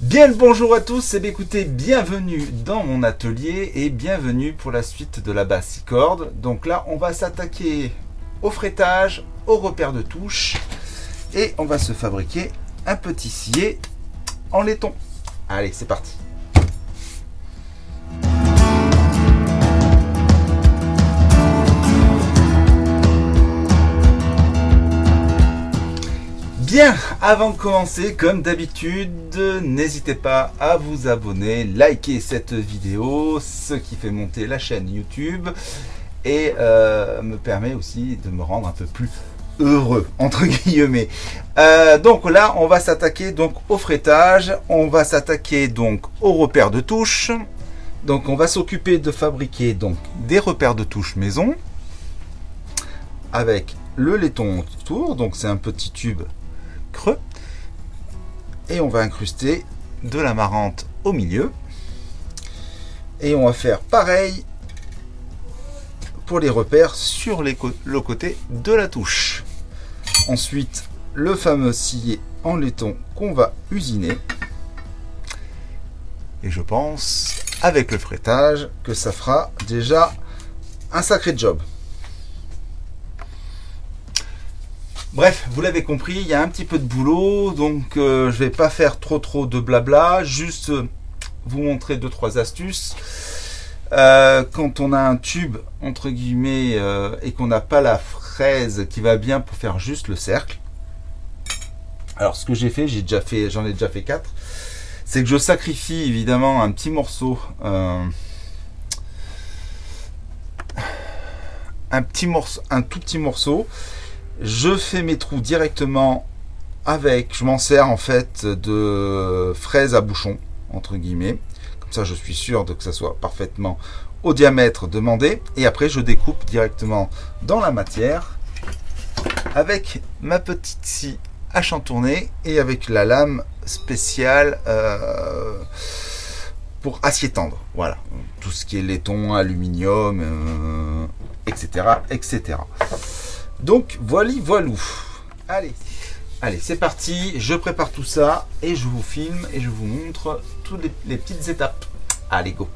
Bien le bonjour à tous, et bien écoutez, bienvenue dans mon atelier et bienvenue pour la suite de la basse 6 cordes. Donc là, on va s'attaquer au fretage, au repère de touche et on va se fabriquer un petit scié en laiton. Allez, c'est parti. Bien, avant de commencer, comme d'habitude, n'hésitez pas à vous abonner, liker cette vidéo, ce qui fait monter la chaîne YouTube et me permet aussi de me rendre un peu plus heureux, entre guillemets. Donc là, on va s'attaquer donc au fretage, on va s'attaquer donc au repère de touche. Donc on va s'occuper de fabriquer donc des repères de touche maison avec le laiton autour, donc c'est un petit tube creux et on va incruster de la marrante au milieu et on va faire pareil pour les repères sur le côté de la touche. Ensuite le fameux scié en laiton qu'on va usiner et je pense avec le fretage que ça fera déjà un sacré job. Bref, vous l'avez compris, il y a un petit peu de boulot, donc je vais pas faire trop de blabla, juste vous montrer 2-3 astuces. Quand on a un tube, entre guillemets, et qu'on n'a pas la fraise qui va bien pour faire juste le cercle. Alors ce que j'ai fait, j'en ai déjà fait 4, c'est que je sacrifie évidemment un petit morceau, un tout petit morceau. Je fais mes trous directement avec, je m'en sers en fait de fraise à bouchon, entre guillemets. Comme ça, je suis sûr que ça soit parfaitement au diamètre demandé. Et après, je découpe directement dans la matière avec ma petite scie à chantourner et avec la lame spéciale pour acier tendre. Voilà, tout ce qui est laiton, aluminium, etc., etc. Donc voilou. Allez, c'est parti. Je prépare tout ça et je vous filme et je vous montre toutes les petites étapes. Allez, go.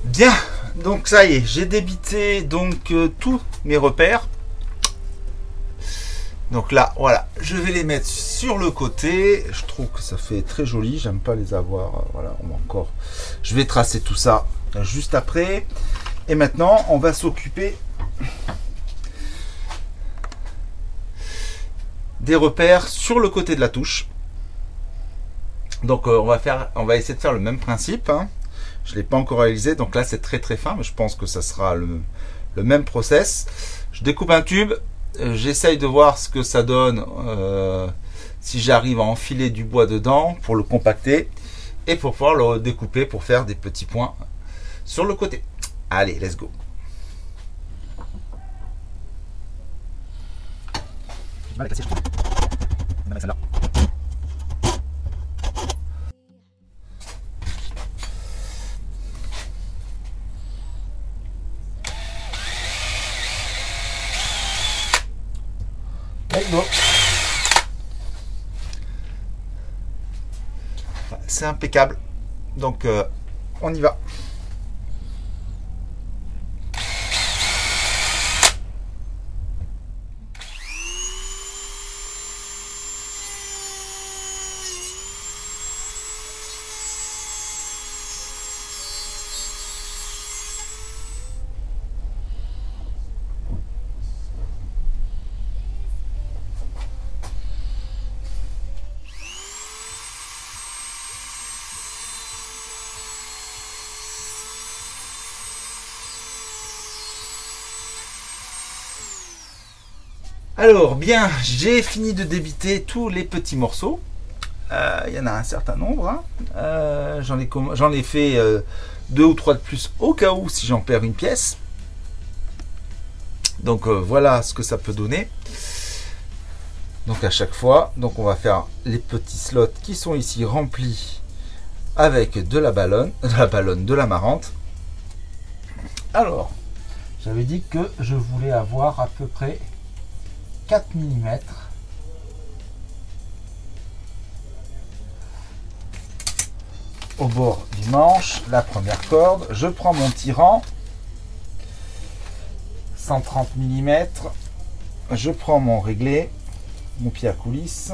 Bien, donc ça y est, j'ai débité donc tous mes repères. Donc là, voilà, je vais les mettre sur le côté. Je trouve que ça fait très joli. J'aime pas les avoir. Voilà, on va encore. Je vais tracer tout ça juste après. Et maintenant, on va s'occuper des repères sur le côté de la touche. Donc on va essayer de faire le même principe. Hein. Je ne l'ai pas encore réalisé, donc là c'est très fin, mais je pense que ça sera le même process. Je découpe un tube, j'essaye de voir ce que ça donne si j'arrive à enfiler du bois dedans pour le compacter et pour pouvoir le découper pour faire des petits points sur le côté. Allez, let's go. J'ai mal à casser, je crois. On va mettre celle-là. Let's go. C'est impeccable. Donc on y va. Alors bien, j'ai fini de débiter tous les petits morceaux. Il y en a un certain nombre. Hein. J'en ai fait 2 ou 3 de plus au cas où si j'en perds une pièce. Donc voilà ce que ça peut donner. Donc à chaque fois, donc on va faire les petits slots qui sont ici remplis avec de l'amarante. Alors, j'avais dit que je voulais avoir à peu près 4 mm au bord du manche, la première corde. Je prends mon tirant 130 mm, je prends mon réglé, mon pied à coulisse,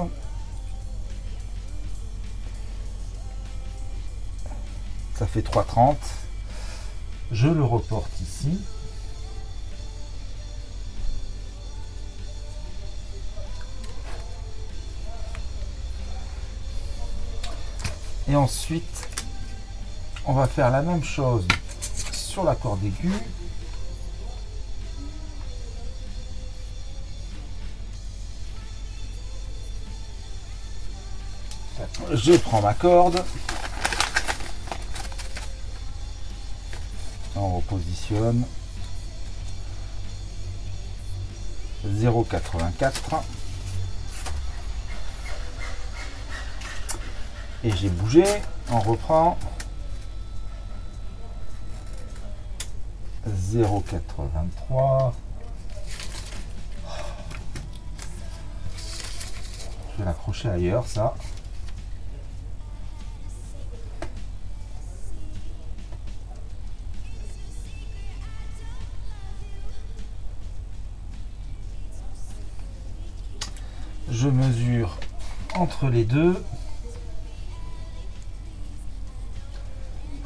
ça fait 3,30, je le reporte ici. Et ensuite, on va faire la même chose sur la corde aiguë. Je prends ma corde, on repositionne 0,84 et j'ai bougé, on reprend 0,83. Je vais l'accrocher ailleurs, ça. Je mesure entre les deux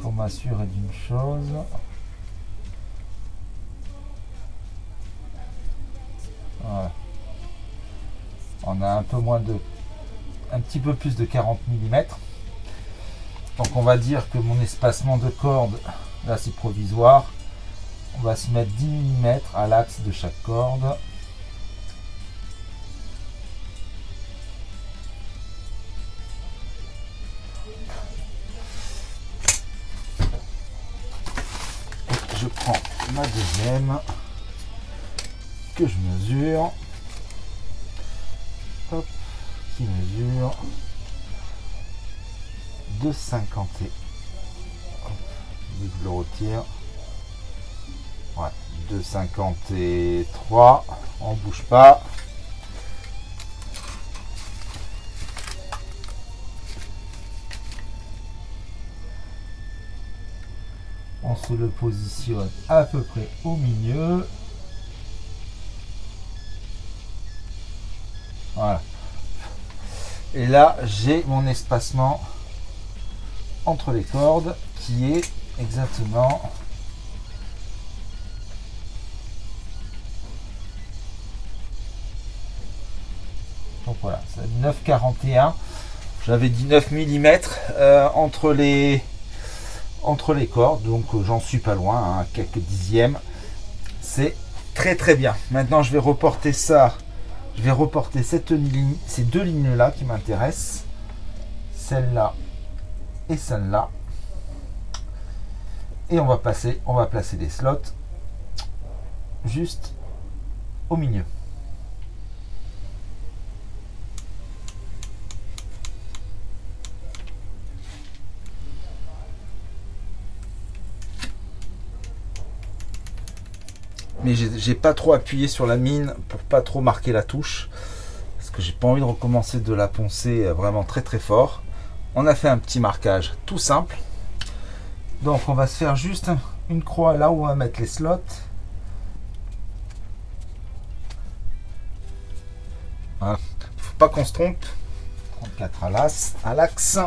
pour m'assurer d'une chose. Voilà. On a un petit peu plus de 40 mm. Donc on va dire que mon espacement de corde, là c'est provisoire, on va se mettre 10 mm à l'axe de chaque corde. Je prends ma deuxième que je mesure, hop, qui mesure 2,50 et je le retire, ouais, 2,53, on bouge pas. On se le positionne à peu près au milieu. Voilà. Et là, j'ai mon espacement entre les cordes qui est exactement donc voilà, c'est 9,41. J'avais dit 9 mm entre les cordes, donc j'en suis pas loin, hein, quelques dixièmes. C'est très très bien. Maintenant je vais reporter ça Je vais reporter cette ligne, ces deux lignes-là qui m'intéressent. Celle-là et celle-là. Et on va placer les slots juste au milieu. Mais j'ai pas trop appuyé sur la mine pour pas trop marquer la touche, parce que j'ai pas envie de recommencer de la poncer vraiment très très fort. On a fait un petit marquage tout simple. Donc on va se faire juste une croix là où on va mettre les slots. Voilà. Faut pas qu'on se trompe. 34 à l'axe.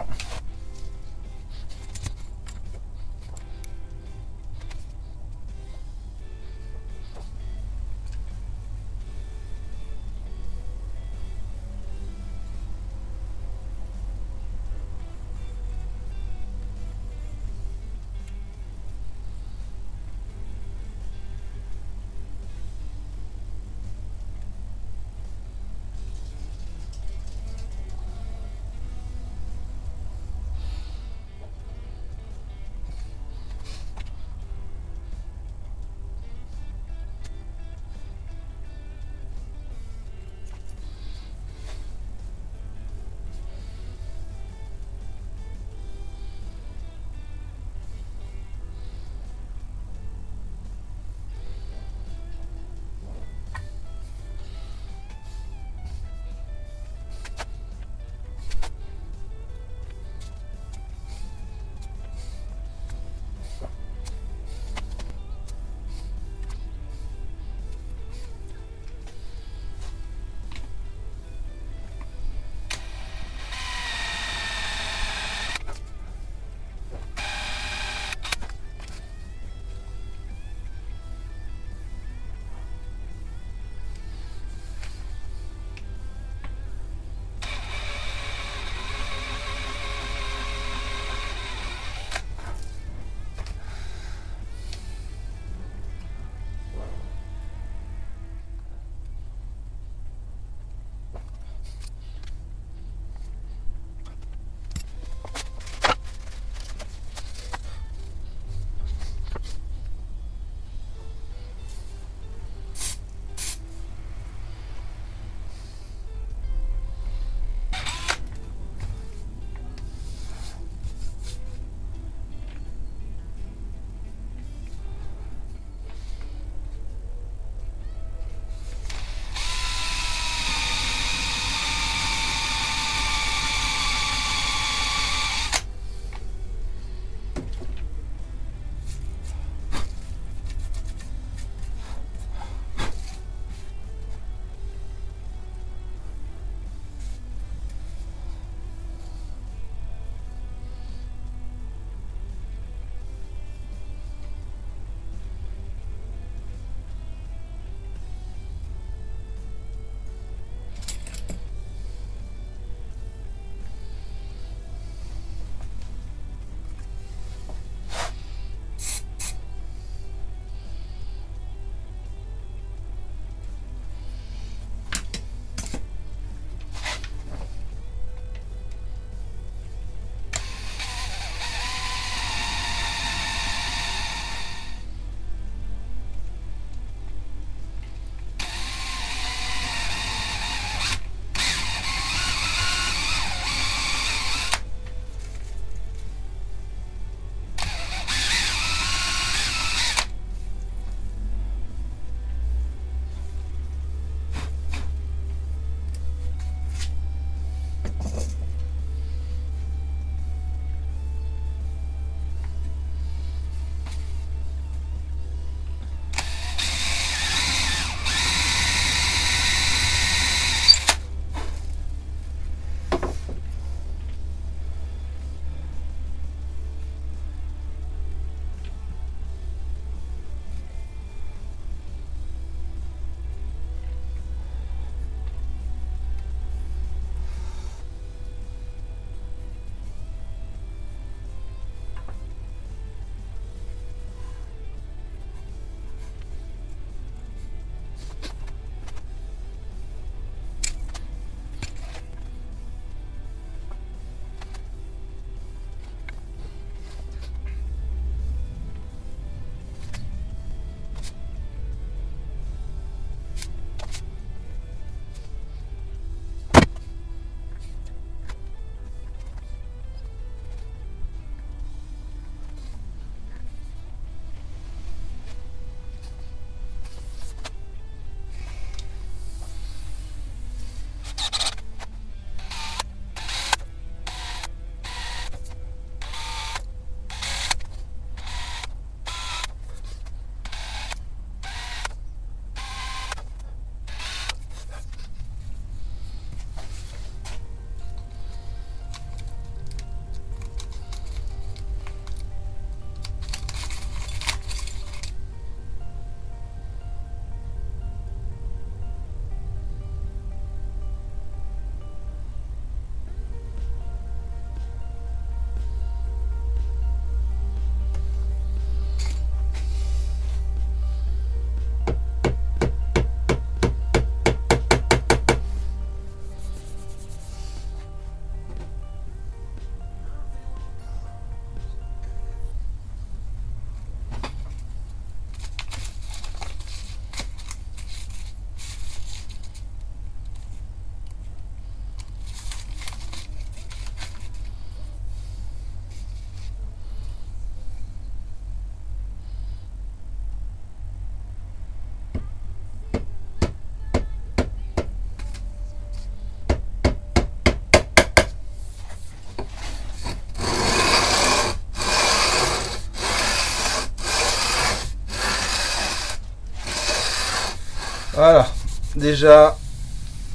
Voilà, déjà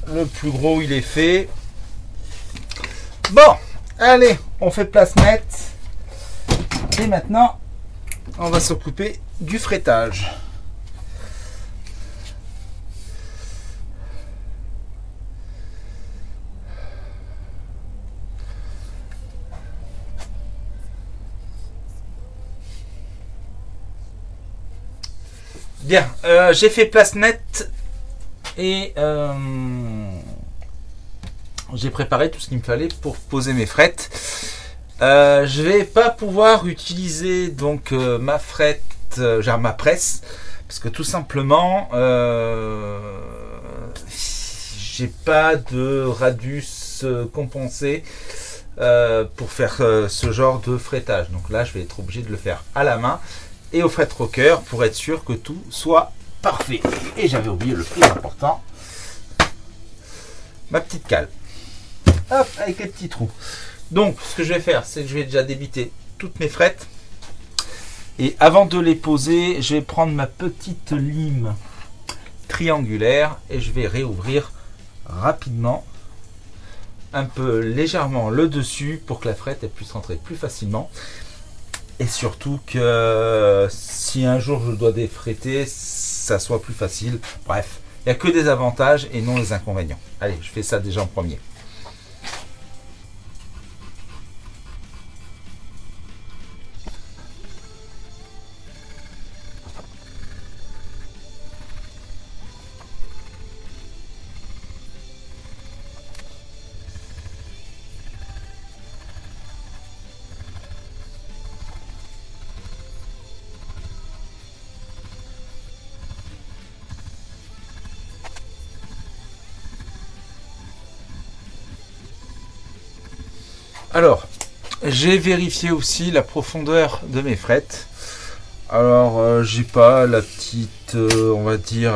le plus gros il est fait. Bon, allez, on fait place nette. Et maintenant, on va s'occuper du frettage. Bien, j'ai fait place nette et j'ai préparé tout ce qu'il me fallait pour poser mes frettes. Je vais pas pouvoir utiliser donc ma frette, genre ma presse, parce que tout simplement j'ai pas de radius compensé pour faire ce genre de frettage. Donc là, je vais être obligé de le faire à la main et au fret rocker pour être sûr que tout soit parfait. Et j'avais oublié le plus important, ma petite cale. Hop, avec les petits trous. Donc, ce que je vais faire, c'est que je vais déjà débiter toutes mes frettes. Et avant de les poser, je vais prendre ma petite lime triangulaire et je vais réouvrir rapidement, un peu légèrement le dessus pour que la frette elle puisse rentrer plus facilement. Et surtout que si un jour je dois défretter, ça soit plus facile. Bref, il n'y a que des avantages et non des inconvénients. Allez, je fais ça déjà en premier. Alors, j'ai vérifié aussi la profondeur de mes frettes. Alors, j'ai pas la petite, on va dire,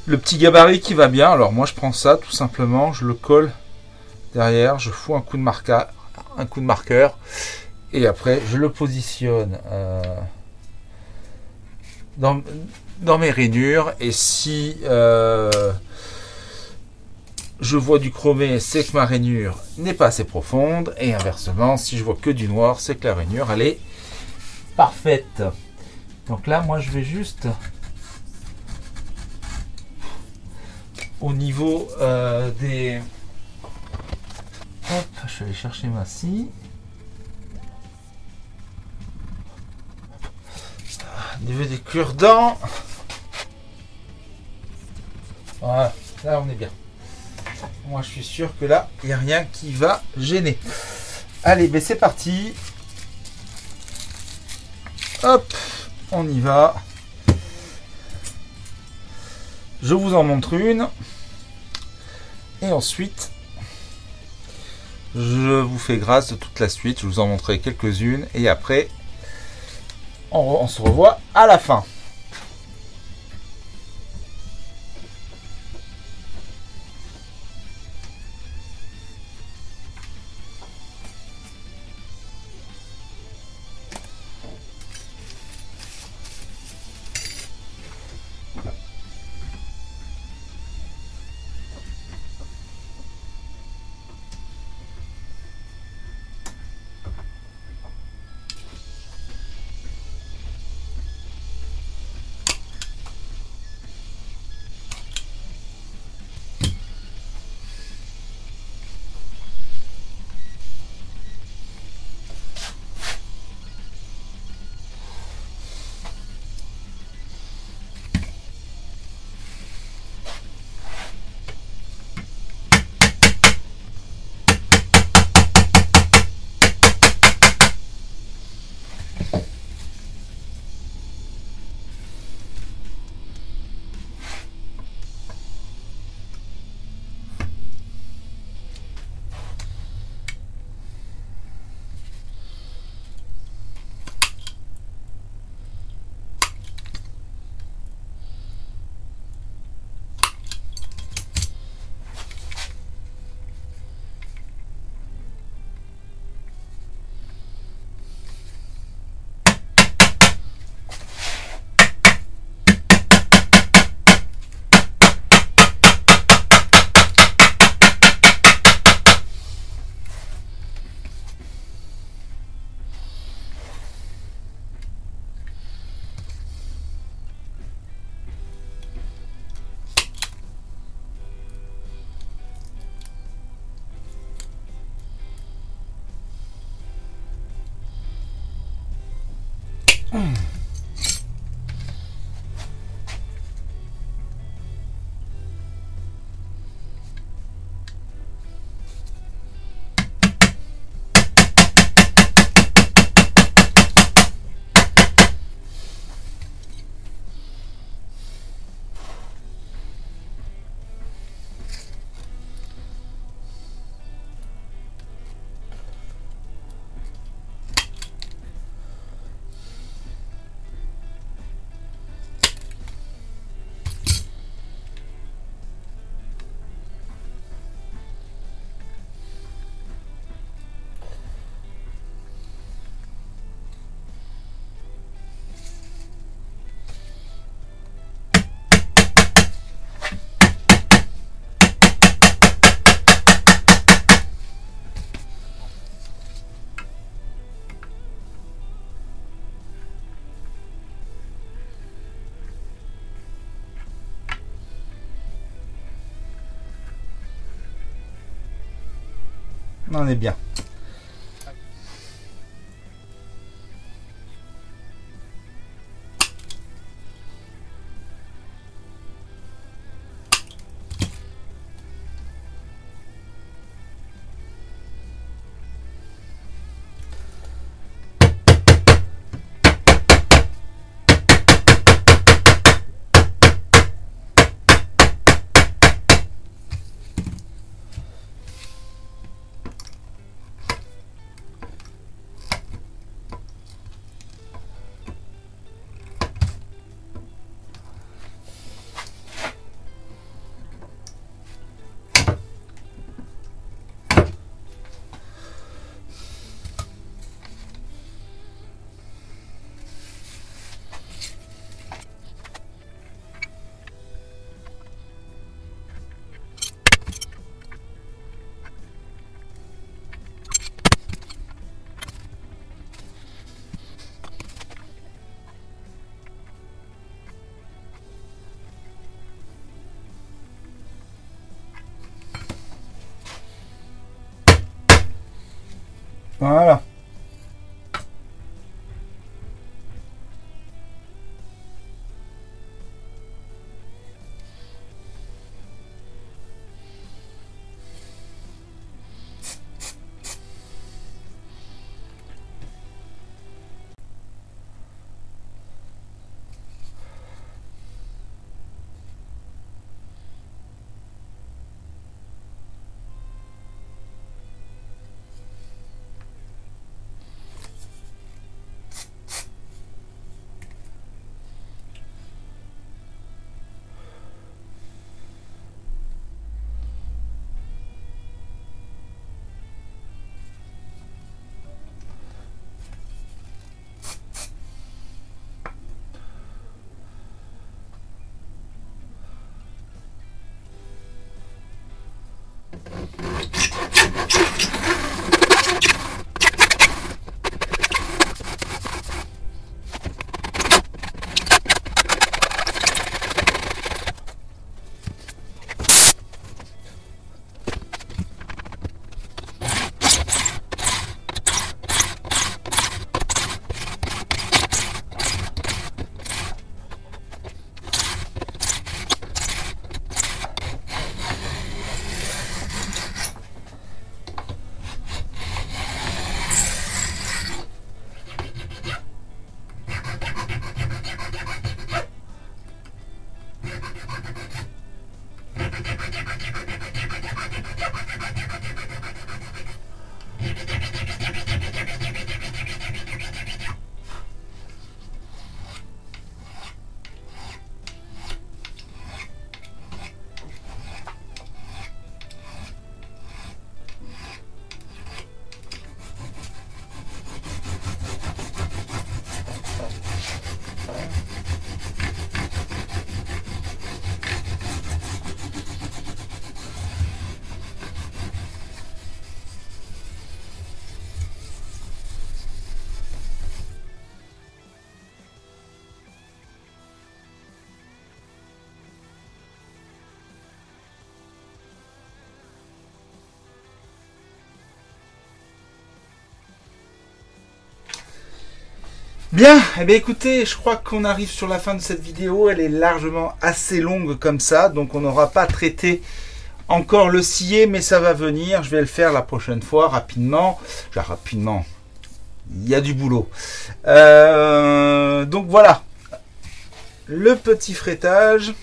le petit gabarit qui va bien. Alors moi, je prends ça tout simplement, je le colle derrière, je fous un coup de marqueur, et après je le positionne dans mes rainures. Et si je vois du chromé, c'est que ma rainure n'est pas assez profonde. Et inversement, si je vois que du noir, c'est que la rainure, elle est parfaite. Donc là, moi, je vais juste au niveau des... Hop, je vais aller chercher ma scie. Au niveau des cure-dents. Voilà, là, on est bien. Moi, je suis sûr que là, il n'y a rien qui va gêner. Allez, ben c'est parti. Hop, on y va. Je vous en montre une. Et ensuite, je vous fais grâce de toute la suite. Je vous en montrerai quelques-unes. Et après, on se revoit à la fin. On est bien. Voilà. Bien, eh bien écoutez, je crois qu'on arrive sur la fin de cette vidéo. Elle est largement assez longue comme ça, donc on n'aura pas traité encore le scié, mais ça va venir. Je vais le faire la prochaine fois, rapidement. Rapidement, il y a du boulot. Donc voilà, le petit frettage.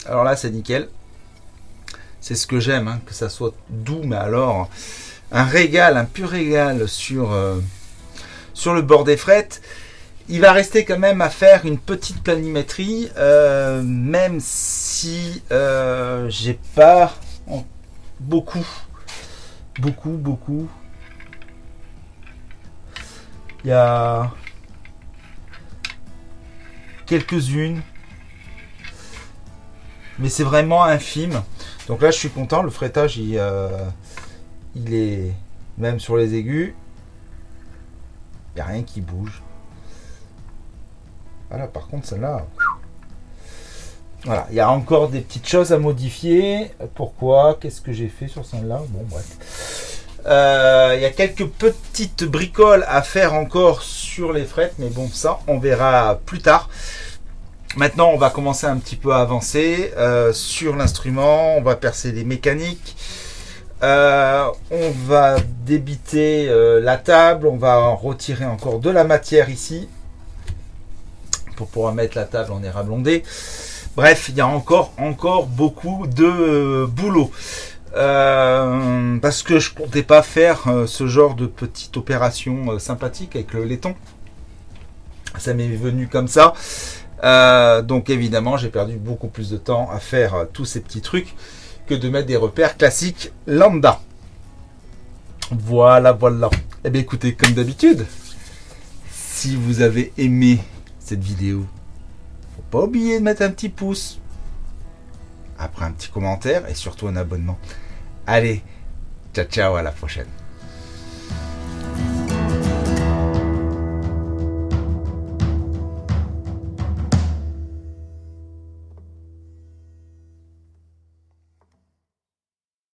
Alors là, c'est nickel. C'est ce que j'aime, hein, que ça soit doux, mais alors un régal, un pur régal sur le bord des frettes. Il va rester quand même à faire une petite planimétrie, même si j'ai pas beaucoup. Il y a quelques-unes, mais c'est vraiment infime. Donc là, je suis content. Le frettage, il est même sur les aigus. Il n'y a rien qui bouge. Voilà, par contre, celle-là, voilà, il y a encore des petites choses à modifier. Pourquoi? Qu'est-ce que j'ai fait sur celle-là? Bon, bref. Il y a quelques petites bricoles à faire encore sur les frettes, mais bon, ça, on verra plus tard. Maintenant, on va commencer un petit peu à avancer sur l'instrument. On va percer les mécaniques. On va débiter la table. On va retirer encore de la matière ici pour pouvoir mettre la table en érable ondé. Bref, il y a encore beaucoup de boulot. Parce que je comptais pas faire ce genre de petite opération sympathique avec le laiton. Ça m'est venu comme ça. Donc évidemment, j'ai perdu beaucoup plus de temps à faire tous ces petits trucs que de mettre des repères classiques lambda. Voilà. Eh bien écoutez, comme d'habitude, si vous avez aimé cette vidéo, faut pas oublier de mettre un petit pouce, après un petit commentaire et surtout un abonnement. Allez, ciao, à la prochaine.